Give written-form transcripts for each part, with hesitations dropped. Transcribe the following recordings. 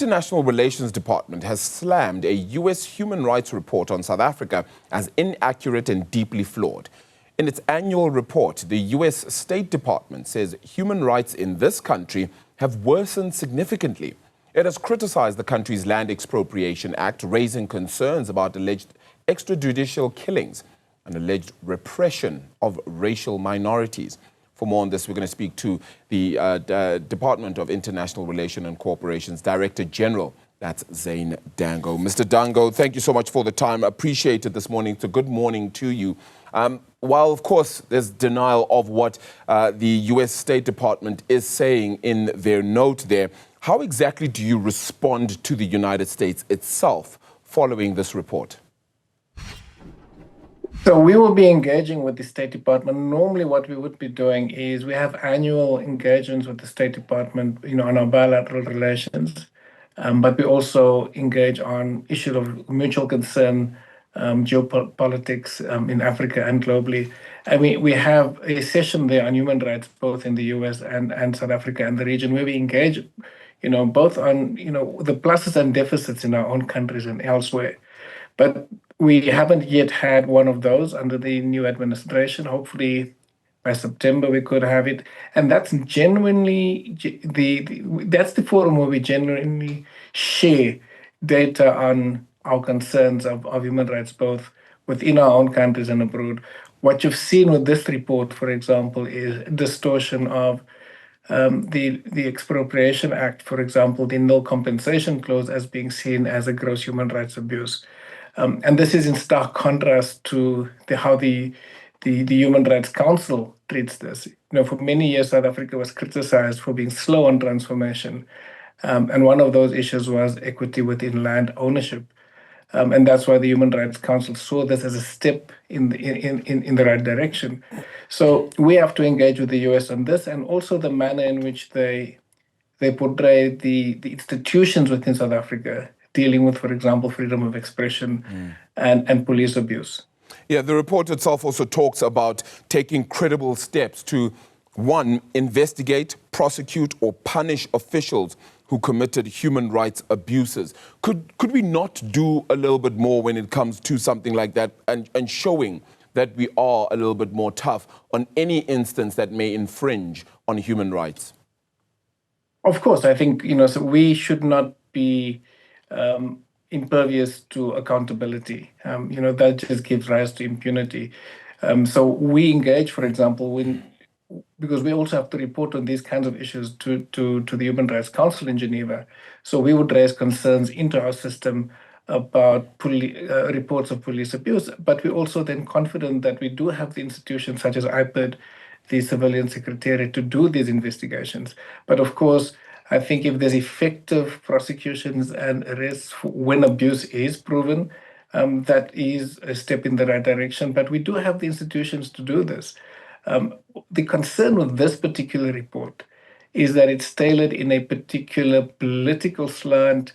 International Relations Department has slammed a U.S. human rights report on South Africa as inaccurate and deeply flawed. In its annual report, the U.S. State Department says human rights in this country have worsened significantly. It has criticized the country's Land Expropriation Act, raising concerns about alleged extrajudicial killings and alleged repression of racial minorities. For more on this, we're going to speak to the Department of International Relations and Cooperation's Director General. That's Zane Dangor. Mr. Dangor, thank you so much for the time. Appreciate it this morning. It's a good morning to you. While, of course, there's denial of what the U.S. State Department is saying in their note there, how exactly do you respond to the United States itself following this report? So we will be engaging with the State Department. Normally what we would be doing is we have annual engagements with the State Department, on our bilateral relations, but we also engage on issues of mutual concern, geopolitics in Africa and globally. And we have a session there on human rights, both in the US and South Africa and the region, where we engage, both on, the pluses and deficits in our own countries and elsewhere. But we haven't yet had one of those under the new administration. Hopefully by September we could have it. And that's genuinely, that's the forum where we genuinely share data on our concerns of human rights, both within our own countries and abroad. What you've seen with this report, for example, is distortion of the Expropriation Act, for example, the null compensation clause as being seen as a gross human rights abuse. And this is in stark contrast to how the Human Rights Council treats this. For many years, South Africa was criticized for being slow on transformation. And one of those issues was equity within land ownership. And that's why the Human Rights Council saw this as a step in the right direction. So we have to engage with the US on this, and also the manner in which they portray the institutions within South Africa dealing with, for example, freedom of expression and police abuse. Yeah, the report itself also talks about taking credible steps to, one, investigate, prosecute, or punish officials who committed human rights abuses. Could we not do a little bit more when it comes to something like that, and showing that we are a little bit more tough on any instance that may infringe on human rights? Of course, I think, so we should not be impervious to accountability. That just gives rise to impunity. So we engage, for example, because we also have to report on these kinds of issues to the Human Rights Council in Geneva. So we would raise concerns into our system about reports of police abuse, but we're also then confident that we do have the institutions such as IPID, the Civilian Secretariat, to do these investigations. But of course, I think if there's effective prosecutions and arrests when abuse is proven, that is a step in the right direction. But we do have the institutions to do this. The concern with this particular report is that it's tailored in a particular political slant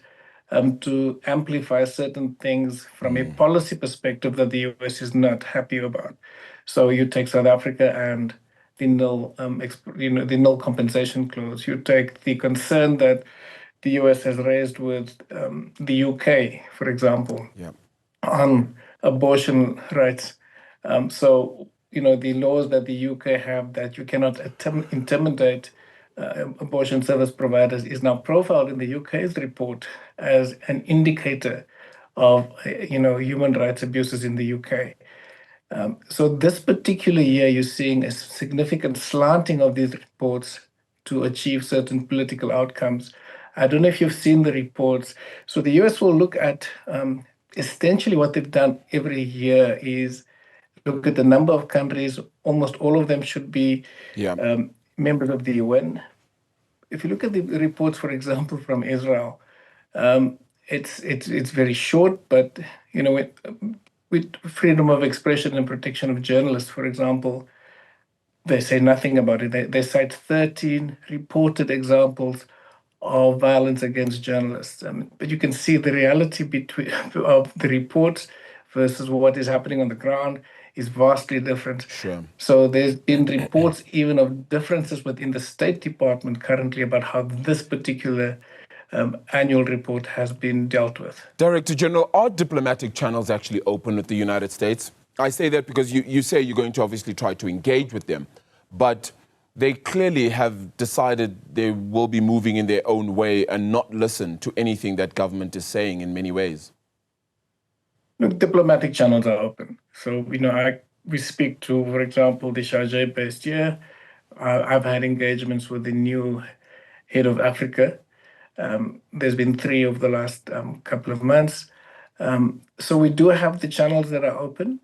to amplify certain things from a policy perspective that the US is not happy about. So you take South Africa and the null compensation clause. You take the concern that the US has raised with the UK, for example, on abortion rights. So, the laws that the UK have that you cannot intimidate abortion service providers is now profiled in the UK's report as an indicator of, human rights abuses in the UK. So this particular year, you're seeing a significant slanting of these reports to achieve certain political outcomes. I don't know if you've seen the reports. So the US will look at, essentially what they've done every year is look at the number of countries. Almost all of them should be members of the UN. If you look at the reports, for example, from Israel, it's very short, but, with freedom of expression and protection of journalists, for example, they say nothing about it. They cite 13 reported examples of violence against journalists. But you can see the reality of the reports versus what is happening on the ground is vastly different. Sure. So there's been reports even of differences within the State Department currently about how this particular annual report has been dealt with. Director General, are diplomatic channels actually open with the United States? I say that because you say you're going to obviously try to engage with them, but they clearly have decided they will be moving in their own way and not listen to anything that government is saying in many ways. Look, diplomatic channels are open. So, we speak to, for example, the Sharjah-based here. I've had engagements with the new head of Africa. There's been 3 over the last couple of months. So we do have the channels that are open.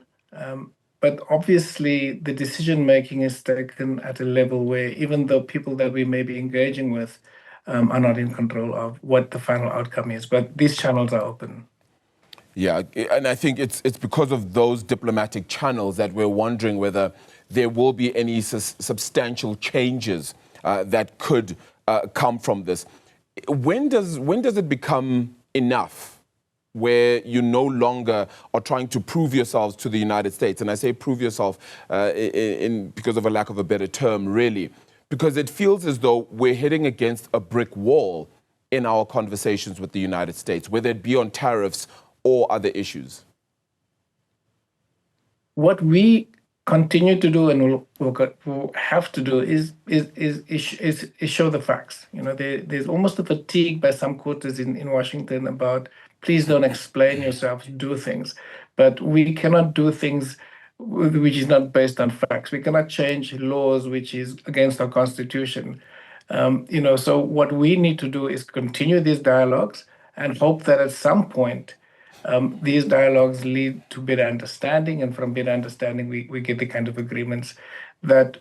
But obviously, the decision-making is taken at a level where even though people that we may be engaging with are not in control of what the final outcome is, but these channels are open. Yeah, and I think it's because of those diplomatic channels that we're wondering whether there will be any substantial changes that could come from this. When does it become enough where you no longer are trying to prove yourselves to the United States? And I say prove yourself because of a lack of a better term, really, because it feels as though we're heading against a brick wall in our conversations with the United States, whether it be on tariffs or other issues. What we continue to do and we'll have to do is show the facts. There's almost a fatigue by some quarters in Washington about please don't explain yourself, do things. But we cannot do things which is not based on facts. We cannot change laws which is against our constitution. So what we need to do is continue these dialogues and hope that at some point these dialogues lead to better understanding, and from better understanding, we get the kind of agreements that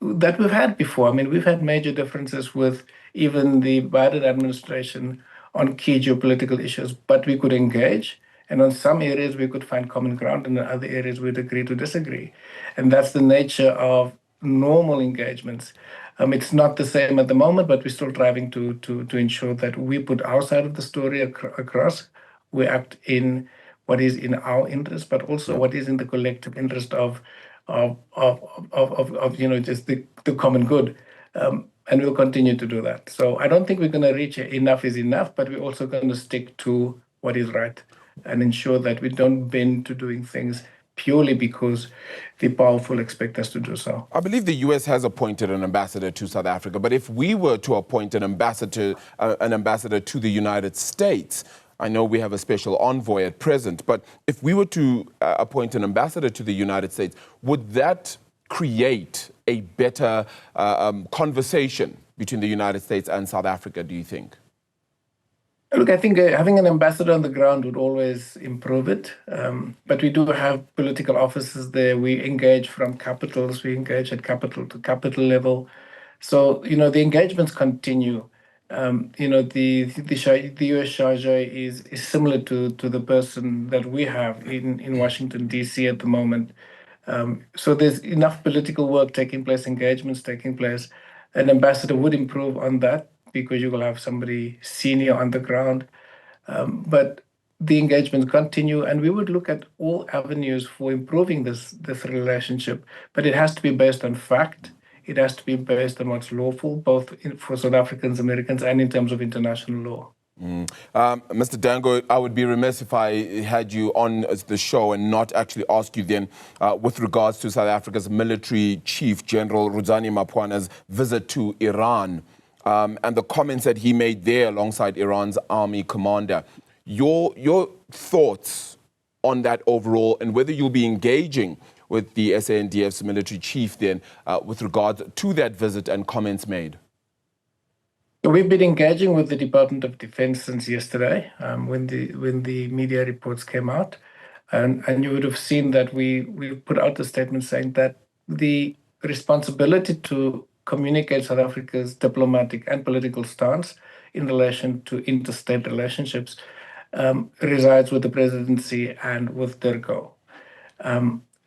we've had before. I mean, we've had major differences with even the Biden administration on key geopolitical issues, but we could engage, and on some areas we could find common ground, and in other areas we'd agree to disagree. And that's the nature of normal engagements. It's not the same at the moment, but we're still striving to ensure that we put our side of the story across. We act in what is in our interest, but also what is in the collective interest of just the common good. And we'll continue to do that. So I don't think we're going to reach enough is enough, but we're also going to stick to what is right and ensure that we don't bend to doing things purely because the powerful expect us to do so. I believe the U.S. has appointed an ambassador to South Africa, but if we were to appoint an ambassador to the United States, I know we have a special envoy at present, but if we were to appoint an ambassador to the United States, would that create a better conversation between the United States and South Africa, do you think? Look, I think having an ambassador on the ground would always improve it. But we do have political offices there. We engage from capitals. We engage at capital to capital level. So, the engagements continue. The U.S. Sharjah is similar to the person that we have in Washington, D.C. at the moment. So there's enough political work taking place, engagements taking place. An ambassador would improve on that because you will have somebody senior on the ground. But the engagements continue, and we would look at all avenues for improving this relationship. But it has to be based on fact. It has to be based on what's lawful, both for South Africans, Americans, and in terms of international law. Mr. Dangor, I would be remiss if I had you on the show and not actually ask you then with regards to South Africa's military chief, General Rudzani Maphwanya's visit to Iran and the comments that he made there alongside Iran's army commander. Your thoughts on that overall, and whether you'll be engaging with the SANDF's military chief then with regards to that visit and comments made? We've been engaging with the Department of Defense since yesterday when the media reports came out. And you would have seen that we put out a statement saying that the responsibility to communicate South Africa's diplomatic and political stance in relation to interstate relationships resides with the presidency and with DIRCO.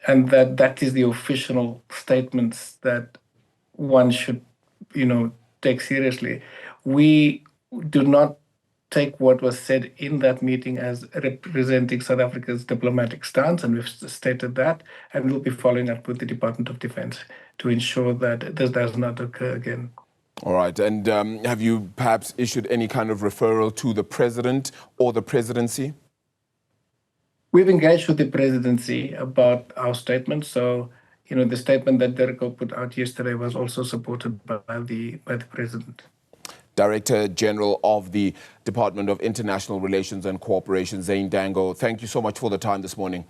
And that is the official statements that one should, take seriously. We do not take what was said in that meeting as representing South Africa's diplomatic stance, and we've stated that, and we'll be following up with the Department of Defense to ensure that this does not occur again. All right. And have you perhaps issued any kind of referral to the president or the presidency? We've engaged with the presidency about our statement. So, the statement that DIRCO put out yesterday was also supported by the president. Director General of the Department of International Relations and Cooperation, Zane Dangor, thank you so much for the time this morning.